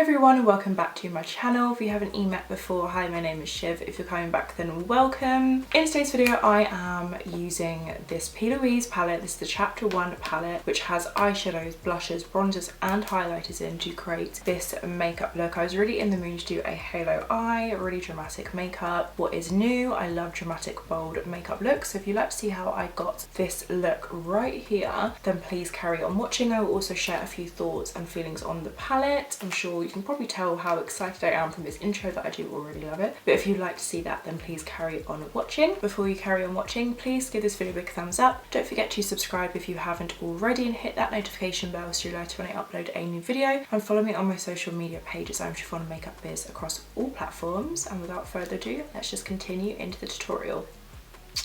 everyone and welcome back to my channel. If you haven't met before, hi, my name is Shiv. If you're coming back, then welcome. In today's video I am using this P Louise palette. This is the chapter 1 palette, which has eyeshadows, blushes, bronzers and highlighters in to create this makeup look. I was really in the mood to do a halo eye, really dramatic makeup. What is new? I love dramatic bold makeup looks. So if you'd like to see how I got this look right here, then please carry on watching. I will also share a few thoughts and feelings on the palette. I'm sure you can probably tell how excited I am from this intro that I do already love it. But if you'd like to see that, then please carry on watching. Before you carry on watching, please give this video a big thumbs up. Don't forget to subscribe if you haven't already and hit that notification bell so you're alerted when I upload a new video. And follow me on my social media pages. I'm Chiffon Makeup Biz across all platforms. And without further ado, let's just continue into the tutorial.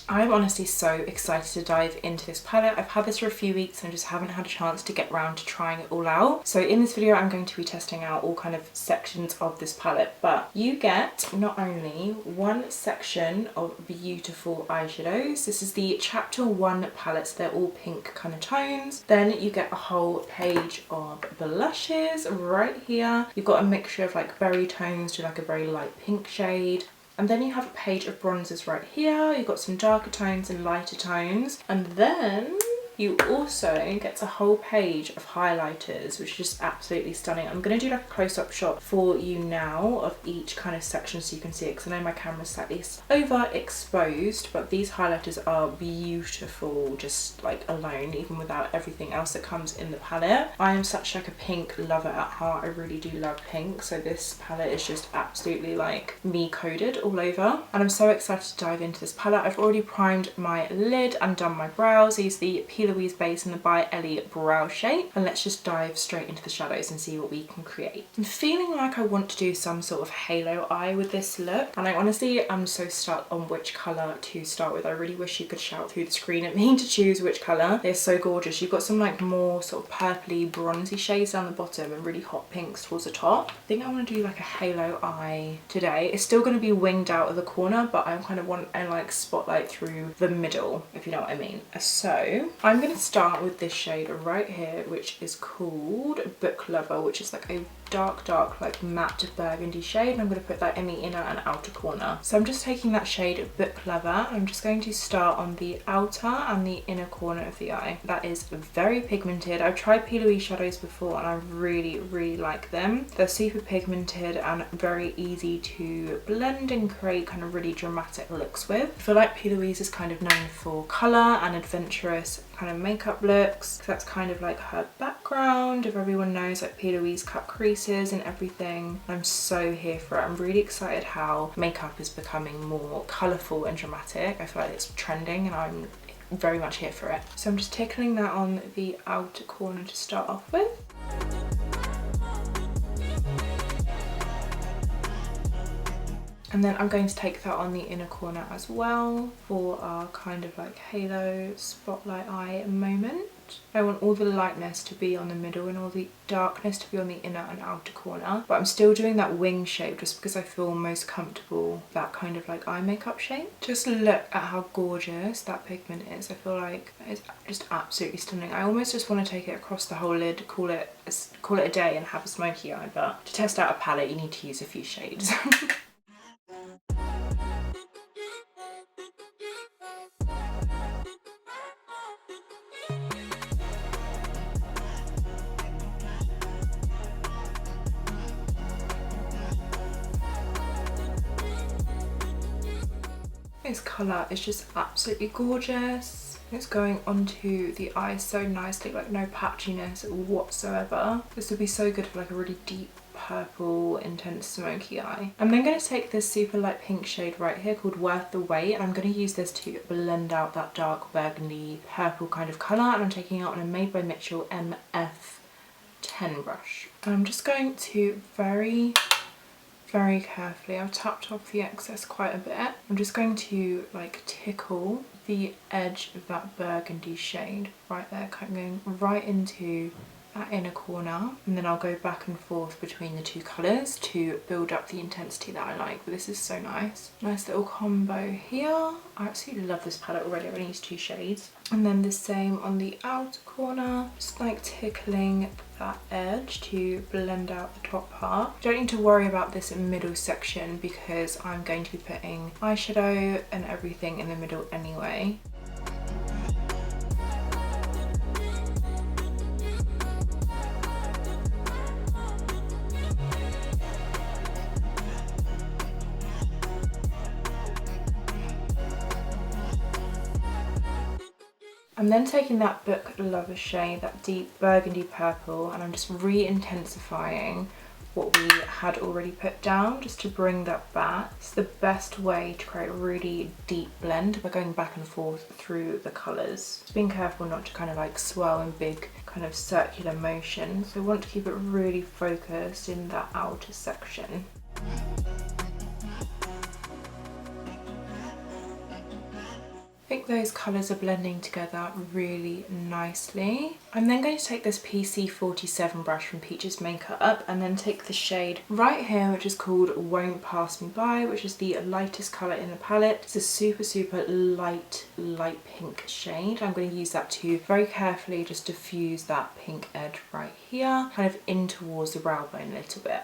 I'm honestly so excited to dive into this palette. I've had this for a few weeks and I just haven't had a chance to get around to trying it all out. So in this video I'm going to be testing out all kind of sections of this palette, but you get not only one section of beautiful eyeshadows. This is the chapter 1 palette, so they're all pink kind of tones. Then you get a whole page of blushes right here. You've got a mixture of like berry tones to like a very light pink shade. And then you have a page of bronzers right here. You've got some darker tones and lighter tones. And then you also get a whole page of highlighters, which is just absolutely stunning. I'm going to do like a close-up shot for you now of each kind of section so you can see it, because I know my camera's slightly overexposed, but these highlighters are beautiful just like alone, even without everything else that comes in the palette. I am such like a pink lover at heart. I really do love pink, so this palette is just absolutely like me coded all over. And I'm so excited to dive into this palette. I've already primed my lid and done my brows. I use the P Louise base in the By Ellie brow shape, and let's just dive straight into the shadows and see what we can create. I'm feeling like I want to do some sort of halo eye with this look, and I honestly am so stuck on which colour to start with. I really wish you could shout through the screen at me to choose which colour. They're so gorgeous. You've got some like more sort of purpley bronzy shades down the bottom and really hot pinks towards the top. I think I want to do like a halo eye today. It's still going to be winged out of the corner, but I kind of want a like spotlight through the middle, if you know what I mean. So I'm going to start with this shade right here, which is called Book Lover, which is like a dark like matte burgundy shade, and I'm going to put that in the inner and outer corner. So I'm just taking that shade Book Lover and I'm just going to start on the outer and the inner corner of the eye. That is very pigmented. I've tried P Louise shadows before and I really like them. They're super pigmented and very easy to blend and create kind of really dramatic looks with. I feel like P Louise is kind of known for colour and adventurous kind of makeup looks. That's kind of like her background. If everyone knows, like P Louise cut creases and everything. I'm so here for it. I'm really excited how makeup is becoming more colourful and dramatic. I feel like it's trending and I'm very much here for it. So I'm just tickling that on the outer corner to start off with. And then I'm going to take that on the inner corner as well for our kind of like halo spotlight eye moment. I want all the lightness to be on the middle and all the darkness to be on the inner and outer corner. But I'm still doing that wing shape just because I feel most comfortable that kind of like eye makeup shape. Just look at how gorgeous that pigment is. I feel like it's just absolutely stunning. I almost just want to take it across the whole lid, call it a day and have a smoky eye. But to test out a palette, you need to use a few shades. This colour is just absolutely gorgeous. It's going onto the eye so nicely, like no patchiness whatsoever. This would be so good for like a really deep purple, intense smoky eye. I'm then going to take this super light pink shade right here called Worth the Wait, and I'm going to use this to blend out that dark burgundy purple kind of colour, and I'm taking it out on a Made by Mitchell MF10 brush. And I'm just going to very carefully, I've tapped off the excess quite a bit. I'm just going to like tickle the edge of that burgundy shade right there, kind of going right into that inner corner, and then I'll go back and forth between the two colours to build up the intensity that I like. But this is so nice. Nice little combo here. I absolutely love this palette already. I only use 2 shades. And then the same on the outer corner, just like tickling that edge to blend out the top part. You don't need to worry about this middle section because I'm going to be putting eyeshadow and everything in the middle anyway. I'm then taking that Book Lover shade, that deep burgundy purple, and I'm just re-intensifying what we had already put down just to bring that back. It's the best way to create a really deep blend by going back and forth through the colours. Just being careful not to kind of like swirl in big kind of circular motion. So I want to keep it really focused in that outer section. I think those colours are blending together really nicely. I'm then going to take this PC47 brush from Peach's Makeup and then take the shade right here, which is called Won't Pass Me By, which is the lightest colour in the palette. It's a super light pink shade. I'm going to use that to very carefully just diffuse that pink edge right here, kind of in towards the brow bone a little bit.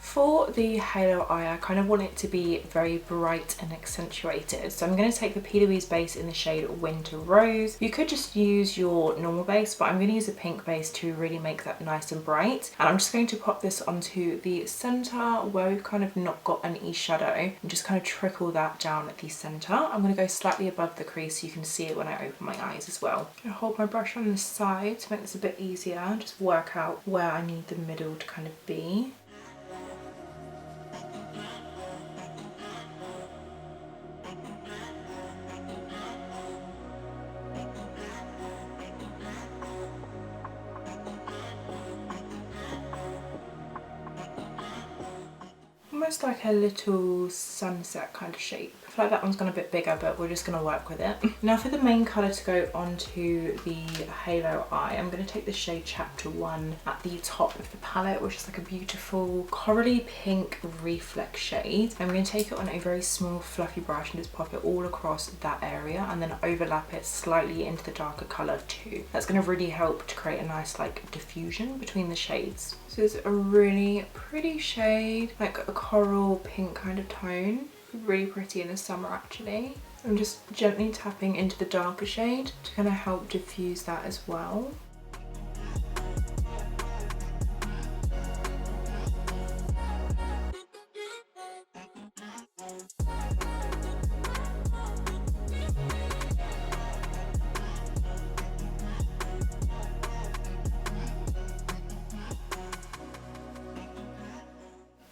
For the halo eye, I kind of want it to be very bright and accentuated. So I'm going to take the P Louise base in the shade Winter Rose. You could just use your normal base, but I'm going to use a pink base to really make that nice and bright. And I'm just going to pop this onto the centre where we've kind of not got any shadow and just kind of trickle that down at the centre. I'm going to go slightly above the crease so you can see it when I open my eyes as well. I hold my brush on the side to make this a bit easier, just work out where I need the middle to kind of be. Almost like a little sunset kind of shape. I feel like that one's gone a bit bigger, but we're just going to work with it. Now for the main colour to go onto the halo eye, I'm going to take the shade Chapter 1 at the top of the palette, which is like a beautiful corally pink reflex shade. I'm going to take it on a very small fluffy brush and just pop it all across that area and then overlap it slightly into the darker colour too. That's going to really help to create a nice like diffusion between the shades. So it's a really pretty shade, like a coral pink kind of tone. Really pretty in the summer actually. I'm just gently tapping into the darker shade to kind of help diffuse that as well.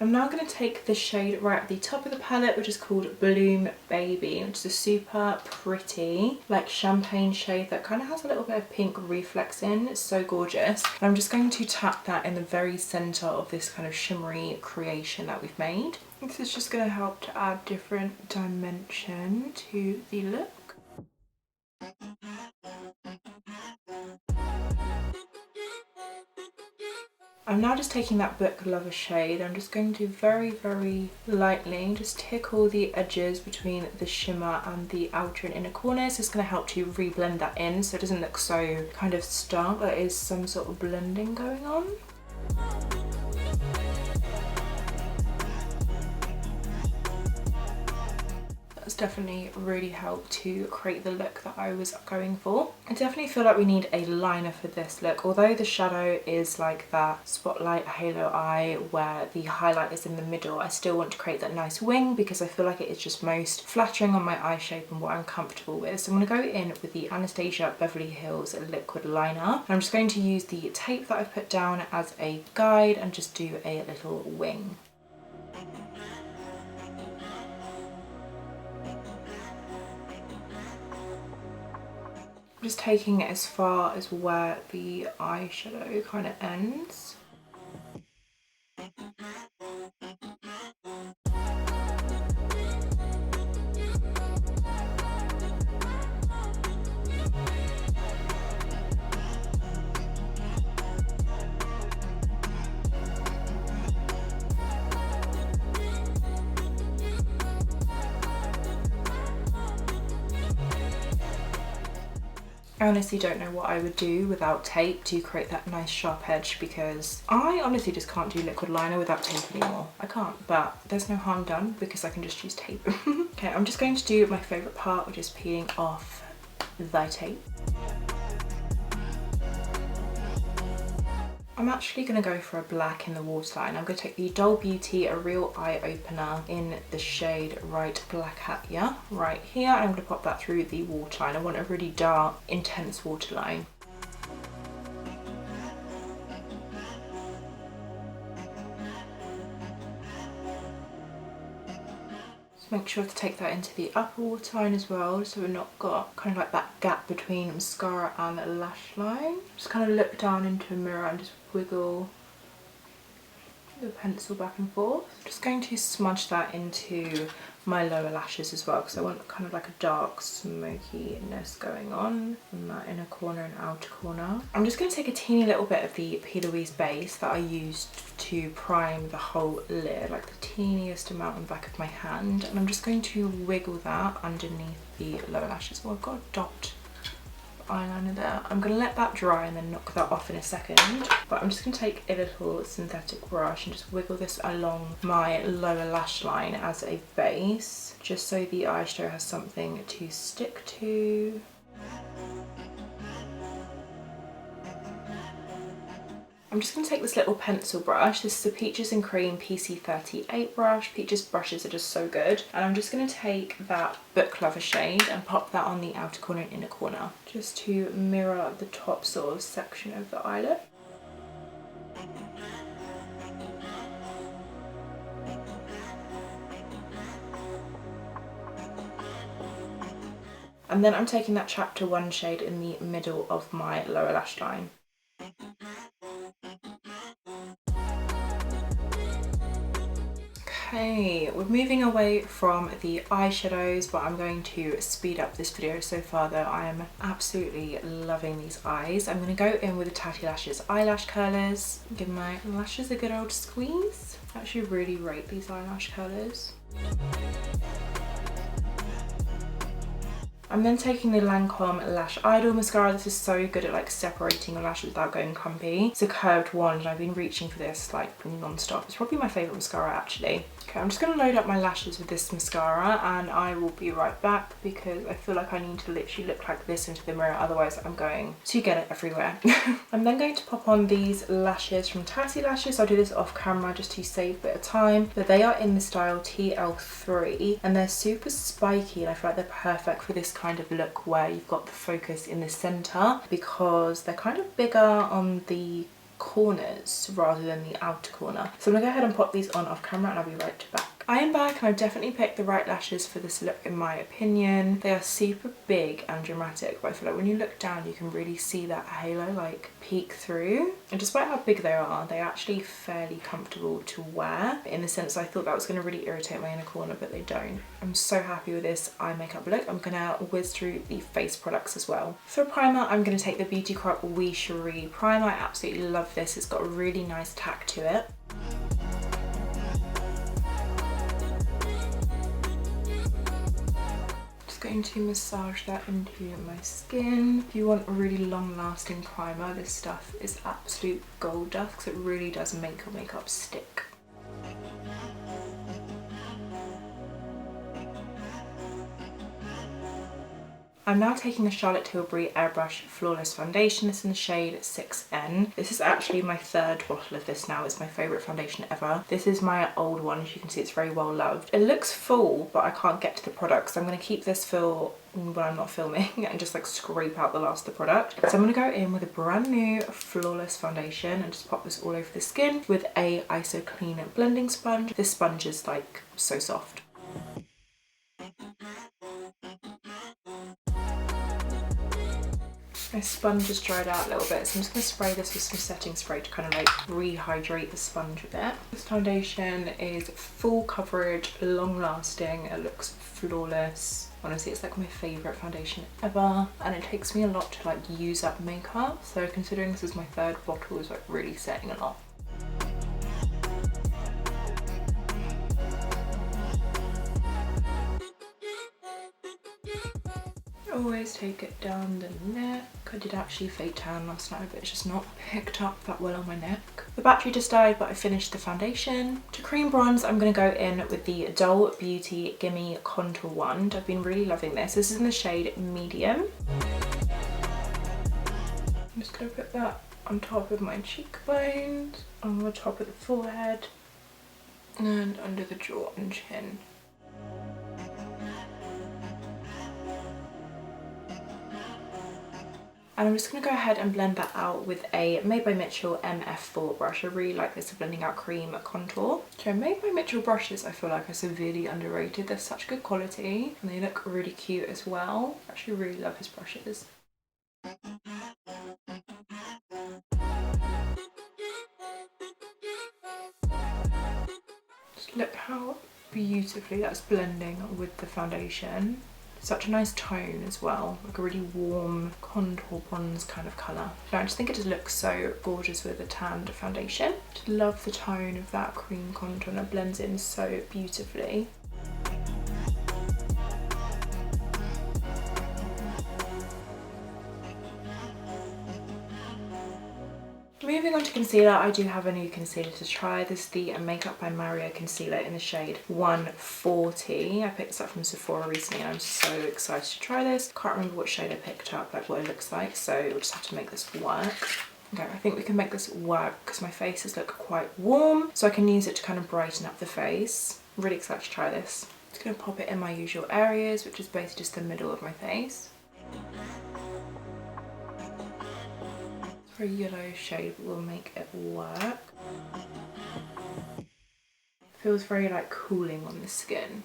I'm now going to take the shade right at the top of the palette, which is called Bloom Baby, which is a super pretty like champagne shade that kind of has a little bit of pink reflex in. It's so gorgeous. And I'm just going to tap that in the very centre of this kind of shimmery creation that we've made. This is just going to help to add different dimension to the look. I'm now just taking that Book Lover shade. I'm just going to very lightly just tickle the edges between the shimmer and the outer and inner corners. It's going to help to re-blend that in so it doesn't look so kind of stark. There is some sort of blending going on. That's definitely really helped to create the look that I was going for. I definitely feel like we need a liner for this look. Although the shadow is like that spotlight halo eye where the highlight is in the middle, I still want to create that nice wing because I feel like it is just most flattering on my eye shape and what I'm comfortable with. So I'm going to go in with the Anastasia Beverly Hills liquid liner. I'm just going to use the tape that I've put down as a guide and just do a little wing. just taking it as far as where the eyeshadow kind of ends. I honestly don't know what I would do without tape to create that nice sharp edge, because I honestly just can't do liquid liner without tape anymore. I can't, but there's no harm done because I can just use tape. Okay, I'm just going to do my favourite part, which is peeling off the tape. I'm actually going to go for a black in the waterline. I'm going to take the Doll Beauty A Real Eye Opener in the shade Right Black Hat, yeah, right here. And I'm going to pop that through the waterline. I want a really dark, intense waterline. Make sure to take that into the upper waterline as well, so we've not got kind of like that gap between mascara and lash line. Just kind of look down into a mirror and just wiggle the pencil back and forth. Just going to smudge that into my lower lashes as well, because I want kind of like a dark smokiness going on in that inner corner and outer corner. I'm just going to take a teeny little bit of the P Louise base that I used to prime the whole lid, like the teeniest amount on the back of my hand, and I'm just going to wiggle that underneath the lower lashes. Oh, I've got a dot eyeliner there. I'm going to let that dry and then knock that off in a second, but I'm just going to take a little synthetic brush and just wiggle this along my lower lash line as a base, just so the eyeshadow has something to stick to. I'm just going to take this little pencil brush. This is a Peaches and Cream PC38 brush. Peaches brushes are just so good. And I'm just going to take that Book Lover shade and pop that on the outer corner and inner corner, just to mirror the top sort of section of the eyelid. And then I'm taking that Chapter 1 shade in the middle of my lower lash line. Okay, we're moving away from the eyeshadows, but I'm going to speed up this video. So far though, I am absolutely loving these eyes. I'm going to go in with the Tatty Lashes eyelash curlers, give my lashes a good old squeeze. I actually really rate these eyelash curlers. I'm then taking the Lancome Lash Idol mascara. This is so good at like separating your lashes without going clumpy. It's a curved wand and I've been reaching for this like non-stop. It's probably my favourite mascara actually. Okay, I'm just going to load up my lashes with this mascara and I will be right back, because I feel like I need to literally look like this into the mirror, otherwise I'm going to get it everywhere. I'm then going to pop on these lashes from Tatty Lashes. I'll do this off camera just to save a bit of time, but they are in the style TL3 and they're super spiky and I feel like they're perfect for this kind of look where you've got the focus in the center, because they're kind of bigger on the corners rather than the outer corner. So I'm gonna go ahead and pop these on off camera and I'll be right back. I am back and I've definitely picked the right lashes for this look in my opinion. They are super big and dramatic, but I feel like when you look down you can really see that halo like peek through. And despite how big they are, they're actually fairly comfortable to wear, in the sense I thought that was going to really irritate my inner corner, but they don't. I'm so happy with this eye makeup look. I'm gonna whiz through the face products as well. For primer, I'm going to take the Beauty Crop Wee Cherie primer. I absolutely love this. It's got a really nice tack to it. Going to massage that into my skin. If you want a really long lasting primer, this stuff is absolute gold dust because it really does make your makeup stick. I'm now taking the Charlotte Tilbury Airbrush Flawless Foundation. This is in the shade 6N. This is actually my third bottle of this now. It's my favourite foundation ever. This is my old one. As you can see, it's very well loved. It looks full, but I can't get to the product, so I'm going to keep this full when I'm not filming and just like scrape out the last of the product. So I'm going to go in with a brand new Flawless Foundation and just pop this all over the skin with a ISO Clean blending sponge. This sponge is like so soft. My sponge has dried out a little bit, so I'm just going to spray this with some setting spray to kind of like rehydrate the sponge a bit. This foundation is full coverage, long lasting, it looks flawless. Honestly, it's like my favourite foundation ever, and it takes me a lot to like use up makeup, so considering this is my third bottle is like really saying a lot. Always take it down the neck. I did actually fake tan last night, but it's just not picked up that well on my neck. The battery just died, but I finished the foundation. To cream bronze, I'm going to go in with the Dull Beauty Gimme Contour Wand. I've been really loving this. This is in the shade Medium. I'm just going to put that on top of my cheekbones, on the top of the forehead, and under the jaw and chin. And I'm just going to go ahead and blend that out with a Made by Mitchell MF4 brush. I really like this for blending out cream contour. So Made by Mitchell brushes I feel like are severely underrated. They're such good quality and they look really cute as well. I actually really love his brushes. Just look how beautifully that's blending with the foundation. Such a nice tone as well, like a really warm contour bronze kind of colour. I just think it just looks so gorgeous with a tanned foundation. Just love the tone of that cream contour and it blends in so beautifully. Moving on to concealer, I do have a new concealer to try. This is the Makeup by Mario concealer in the shade 140. I picked this up from Sephora recently and I'm so excited to try this. Can't remember what shade I picked up, like what it looks like, so we'll just have to make this work. Okay, I think we can make this work because my faces look quite warm, so I can use it to kind of brighten up the face. I'm really excited to try this. I'm just going to pop it in my usual areas, which is basically just the middle of my face. For a yellow shade, but we'll make it work. Feels very like cooling on the skin.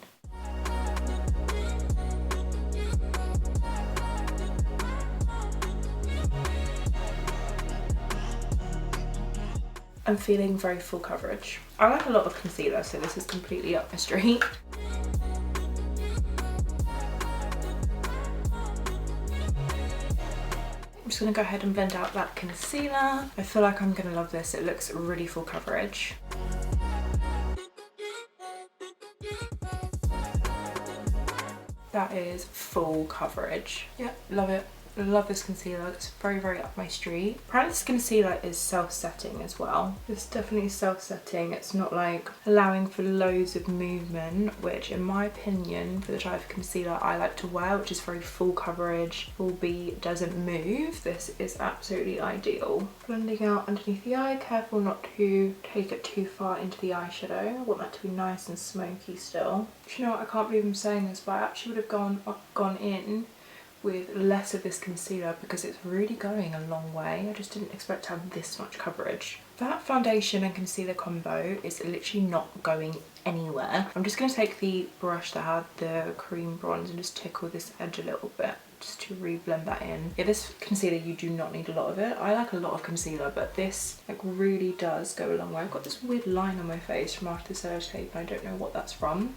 I'm feeling very full coverage. I like a lot of concealer, so this is completely up my street. I'm just going to go ahead and blend out that concealer. I feel like I'm going to love this. It looks really full coverage. That is full coverage. Yep, love it. I love this concealer. It's very, very up my street. Apparently this concealer is self-setting as well. It's definitely self-setting. It's not like allowing for loads of movement, which in my opinion, for the type of concealer I like to wear, which is very full coverage, albeit doesn't move, this is absolutely ideal. Blending out underneath the eye, careful not to take it too far into the eyeshadow. I want that to be nice and smoky still. Do you know what, I can't believe I'm saying this, but I actually would have gone in with less of this concealer because it's really going a long way. I just didn't expect to have this much coverage. That foundation and concealer combo is literally not going anywhere. I'm just going to take the brush that had the cream bronze and just tickle this edge a little bit just to re-blend that in. Yeah, this concealer, you do not need a lot of it. I like a lot of concealer, but this like really does go a long way. I've got this weird line on my face from after the sellotape and I don't know what that's from.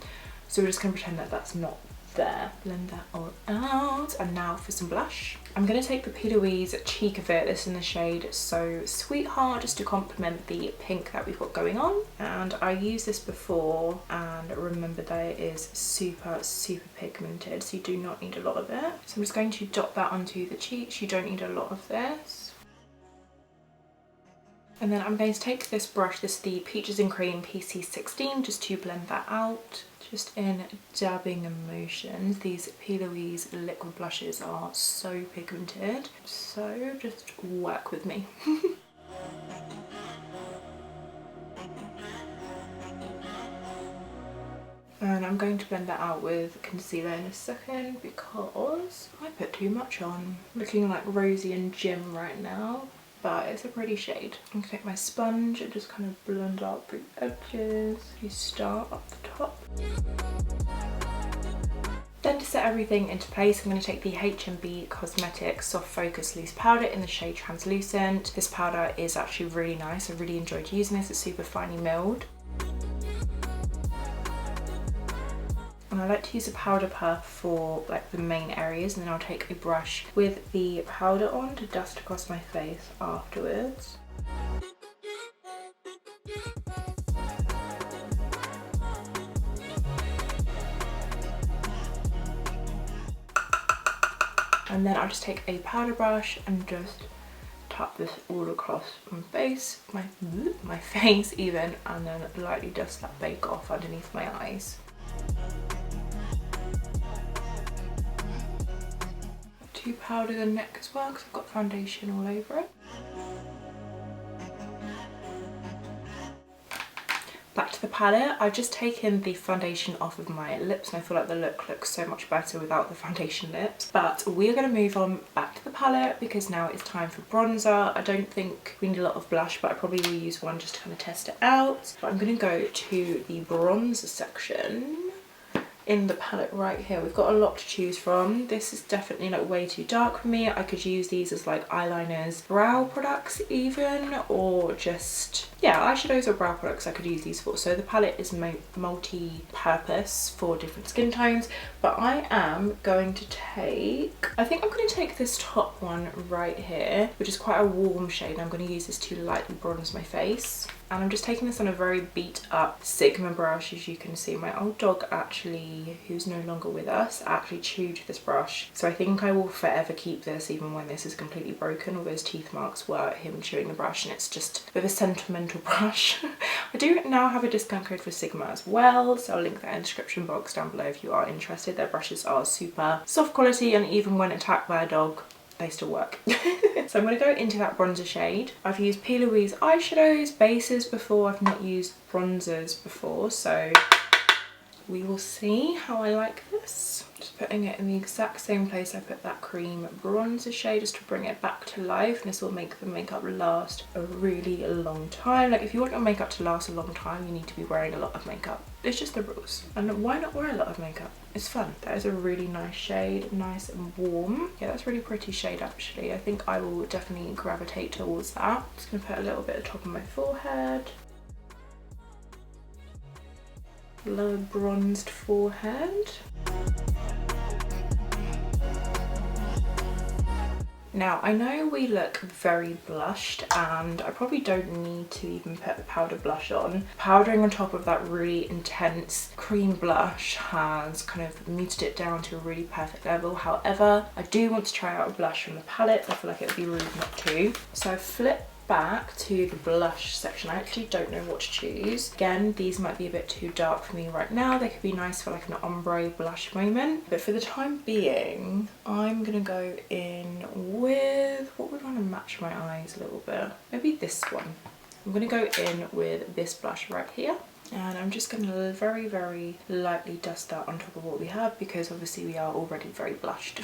So we're just going to pretend that that's not there. Blend that all out. And now for some blush. I'm going to take the P Louise Cheek of It. This in the shade So Sweetheart, just to complement the pink that we've got going on. And I used this before and remember that it is super, super pigmented, so you do not need a lot of it. So I'm just going to dot that onto the cheeks. You don't need a lot of this. And then I'm going to take this brush, this is the Peaches and Cream PC16, just to blend that out. Just in dabbing motions. These P Louise liquid blushes are so pigmented, so just work with me. And I'm going to blend that out with concealer in a second because I put too much on. Looking like Rosie and Jim right now, but it's a pretty shade. I'm gonna take my sponge and just kind of blend out the edges. You start up the top. Then to set everything into place, I'm going to take the H&B Cosmetics Soft Focus Loose Powder in the shade Translucent. This powder is actually really nice. I really enjoyed using this. It's super finely milled. And I like to use a powder puff for like the main areas, and then I'll take a brush with the powder on to dust across my face afterwards. And then I'll just take a powder brush and just tap this all across my face, my face even, and then lightly dust that bake off underneath my eyes. To powder the neck as well because I've got foundation all over it. Back to the palette, I've just taken the foundation off of my lips and I feel like the look looks so much better without the foundation lips. But we are going to move on back to the palette because now it's time for bronzer. I don't think we need a lot of blush, but I probably will use one just to kind of test it out. But I'm going to go to the bronzer section in the palette right here. We've got a lot to choose from. This is definitely like way too dark for me. I could use these as like eyeliners, brow products even, or just, yeah, eyeshadows or brow products I could use these for. So the palette is multi-purpose for different skin tones, but I am going to take, I think I'm going to take this top one right here, which is quite a warm shade. I'm going to use this to lightly bronze my face. And I'm just taking this on a very beat up Sigma brush. As you can see, my old dog actually, who's no longer with us, actually chewed this brush. So I think I will forever keep this even when this is completely broken. All those teeth marks were him chewing the brush, and it's just a bit of a sentimental brush. I do now have a discount code for Sigma as well, so I'll link that in the description box down below if you are interested. Their brushes are super soft quality, and even when attacked by a dog, they still work. So I'm going to go into that bronzer shade. I've used P Louise eyeshadows, bases before. I've not used bronzers before, so we will see how I like this. Just putting it in the exact same place I put that cream bronzer shade, just to bring it back to life. And this will make the makeup last a really long time. Like if you want your makeup to last a long time, you need to be wearing a lot of makeup. It's just the rules. And why not wear a lot of makeup? It's fun. That is a really nice shade, nice and warm. Yeah, that's a really pretty shade actually. I think I will definitely gravitate towards that. Just gonna put a little bit at the top of my forehead. Low bronzed forehead. Now, I know we look very blushed, and I probably don't need to even put a powder blush on. Powdering on top of that really intense cream blush has kind of muted it down to a really perfect level. However, I do want to try out a blush from the palette. I feel like it would be rude not to. So I flip back to the blush section. I actually don't know what to choose. Again, these might be a bit too dark for me right now. They could be nice for like an ombre blush moment, but for the time being I'm gonna go in with, what would want to match my eyes a little bit, maybe this one. I'm gonna go in with this blush right here, and I'm just gonna very, very lightly dust that on top of what we have, because obviously we are already very blushed.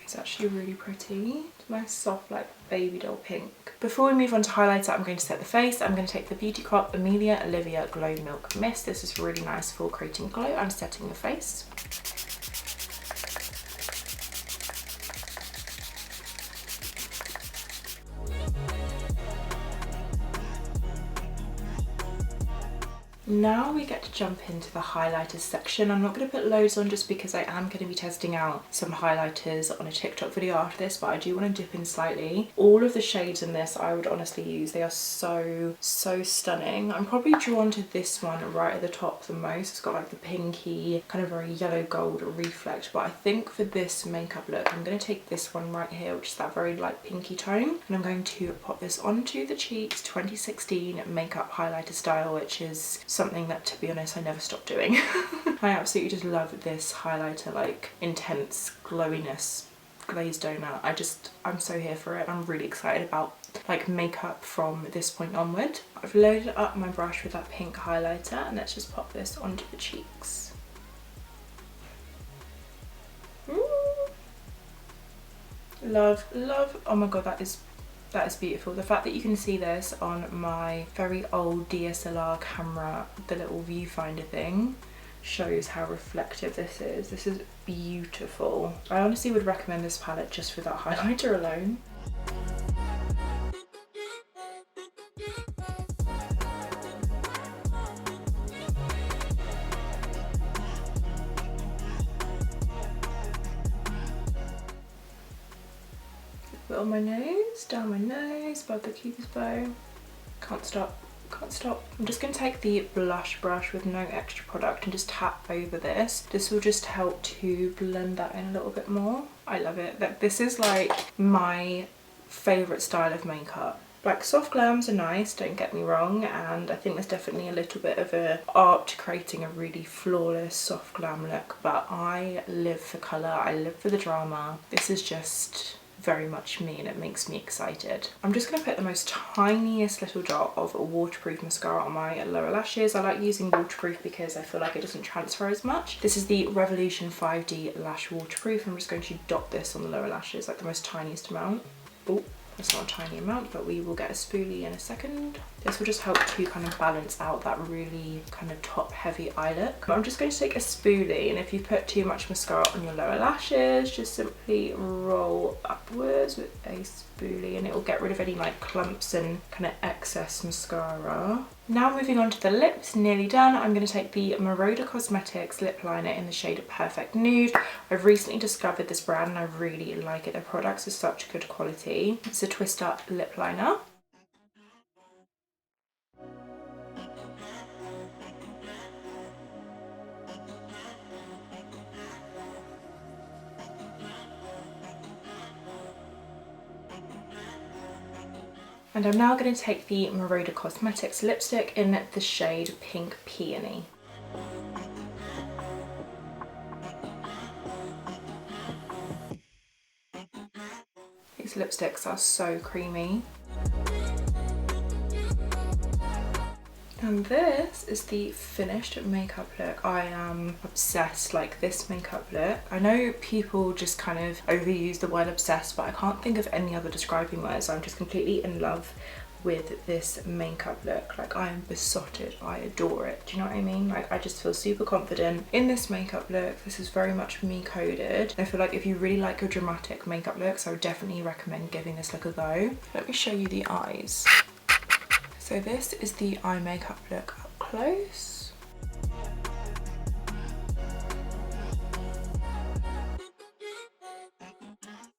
It's actually really pretty. It's nice soft like baby doll pink. Before we move on to highlighter, I'm going to set the face. I'm going to take the Beauty Co Amelia Olivia Glow Milk Mist. This is really nice for creating glow and setting the face. Now we get to jump into the highlighters section. I'm not going to put loads on just because I am going to be testing out some highlighters on a TikTok video after this, but I do want to dip in slightly. All of the shades in this I would honestly use. They are so stunning. I'm probably drawn to this one right at the top the most. It's got like the pinky, kind of very yellow gold reflect, but I think for this makeup look I'm going to take this one right here, which is that very light pinky tone, and I'm going to pop this onto the cheeks, 2016 makeup highlighter style, which is something that, to be honest, I never stopped doing. I absolutely just love this highlighter, like intense glowiness, glazed donut. I'm so here for it. I'm really excited about like makeup from this point onward. I've loaded up my brush with that pink highlighter, and let's just pop this onto the cheeks. Ooh. Love, love. Oh my god, that is That is beautiful. The fact that you can see this on my very old DSLR camera, the little viewfinder thing, shows how reflective this is. This is beautiful. I honestly would recommend this palette just for that highlighter alone. Bit on my nose, down my nose, above the cupid's bow. Can't stop, can't stop. I'm just going to take the blush brush with no extra product and just tap over this. This will just help to blend that in a little bit more. I love it. This is like my favourite style of makeup. Like, soft glams are nice, don't get me wrong, and I think there's definitely a little bit of an art to creating a really flawless soft glam look, but I live for colour, I live for the drama. This is just very much me and it makes me excited. I'm just going to put the most tiniest little dot of waterproof mascara on my lower lashes. I like using waterproof because I feel like it doesn't transfer as much. This is the Revolution 5D Lash Waterproof. I'm just going to dot this on the lower lashes, like the most tiniest amount. Oh, that's not a tiny amount, but we will get a spoolie in a second. This will just help to kind of balance out that really kind of top heavy eye look. I'm just going to take a spoolie, and if you put too much mascara on your lower lashes, just simply roll upwards with a spoolie and it will get rid of any like clumps and kind of excess mascara. Now moving on to the lips, nearly done. I'm going to take the Marauder Cosmetics lip liner in the shade Perfect Nude. I've recently discovered this brand and I really like it. Their products are such good quality. It's a twist up lip liner. And I'm now going to take the Marauder Cosmetics lipstick in the shade Pink Peony. These lipsticks are so creamy. And this is the finished makeup look. I am obsessed, like this makeup look. I know people just kind of overuse the word obsessed, but I can't think of any other describing words. I'm just completely in love with this makeup look. Like, I am besotted, I adore it. Do you know what I mean? Like, I just feel super confident in this makeup look. This is very much me coded. I feel like if you really like your dramatic makeup looks, I would definitely recommend giving this look a go. Let me show you the eyes. So this is the eye makeup look up close.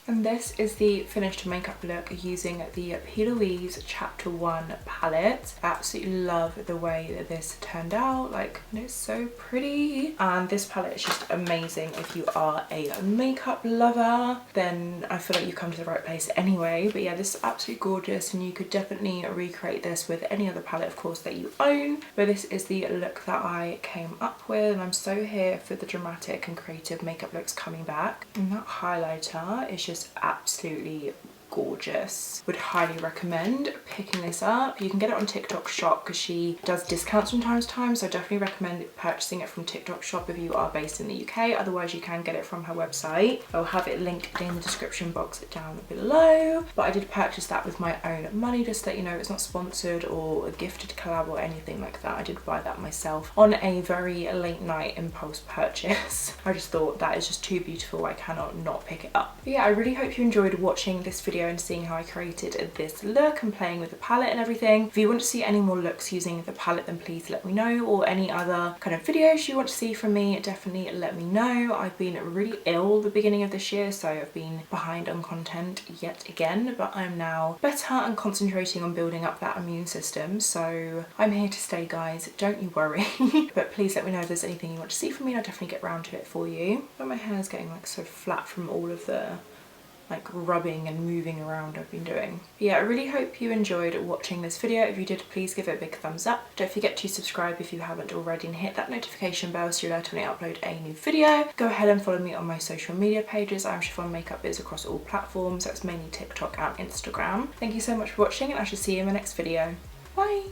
And this is the finished makeup look using the P Louise Chapter 1 palette. I absolutely love the way that this turned out. Like, it's so pretty. And this palette is just amazing. If you are a makeup lover, then I feel like you've come to the right place anyway. But yeah, this is absolutely gorgeous, and you could definitely recreate this with any other palette, of course, that you own. But this is the look that I came up with, and I'm so here for the dramatic and creative makeup looks coming back. And that highlighter is just absolutely gorgeous. Would highly recommend picking this up. You can get it on TikTok Shop because she does discounts from time to time, so I definitely recommend purchasing it from TikTok Shop if you are based in the UK. Otherwise you can get it from her website. I'll have it linked in the description box down below. But I did purchase that with my own money, just to let you know it's not sponsored or a gifted collab or anything like that. I did buy that myself on a very late night impulse purchase. I just thought that is just too beautiful, I cannot not pick it up. But yeah, I really hope you enjoyed watching this video and seeing how I created this look and playing with the palette and everything. If you want to see any more looks using the palette, then please let me know, or any other kind of videos you want to see from me, definitely let me know. I've been really ill the beginning of this year, so I've been behind on content yet again, but I'm now better and concentrating on building up that immune system, so I'm here to stay, guys, don't you worry. But please let me know if there's anything you want to see from me and I'll definitely get round to it for you. But my hair's getting like so flat from all of the like rubbing and moving around I've been doing. But yeah, I really hope you enjoyed watching this video. If you did, please give it a big thumbs up. Don't forget to subscribe if you haven't already and hit that notification bell so you're alerted when I upload a new video. Go ahead and follow me on my social media pages. I'm Chiffon Makeup Biz across all platforms. That's mainly TikTok and Instagram. Thank you so much for watching, and I shall see you in my next video. Bye!